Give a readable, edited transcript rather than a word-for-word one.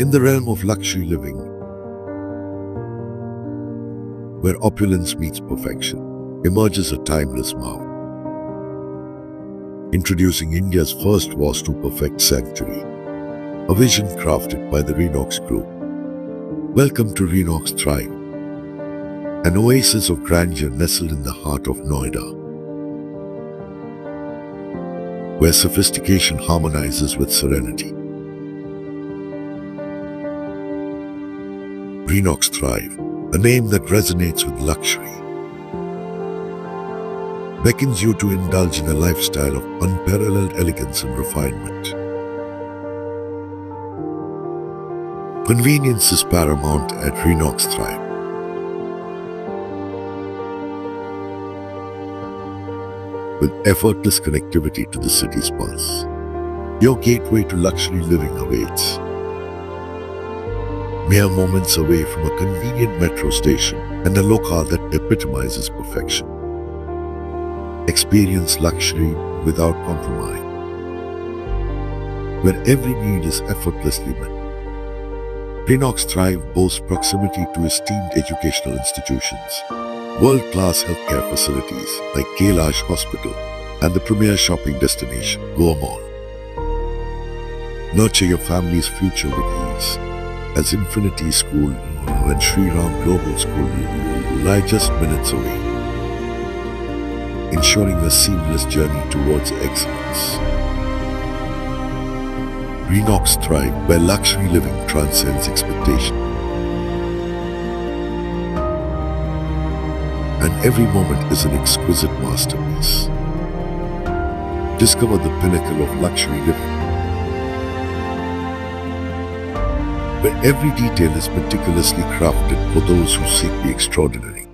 In the realm of luxury living, where opulence meets perfection, emerges a timeless marvel. Introducing India's first Vastu-perfect sanctuary, a vision crafted by the Renox Group. Welcome to Renox Thrive, an oasis of grandeur nestled in the heart of Noida, where sophistication harmonizes with serenity. Renox Thrive, a name that resonates with luxury, beckons you to indulge in a lifestyle of unparalleled elegance and refinement. Convenience is paramount at Renox Thrive. With effortless connectivity to the city's pulse, your gateway to luxury living awaits. Mere moments away from a convenient metro station and a locale that epitomizes perfection. Experience luxury without compromise, where every need is effortlessly met. Renox Thrive boasts proximity to esteemed educational institutions, world-class healthcare facilities like Kailash Hospital, and the premier shopping destination, Goa Mall. Nurture your family's future with ease, as Infinity School and Sri Ram Global School lie just minutes away, ensuring a seamless journey towards excellence. Renox Thrive, where luxury living transcends expectation, and every moment is an exquisite masterpiece. Discover the pinnacle of luxury living, where every detail is meticulously crafted for those who seek the extraordinary.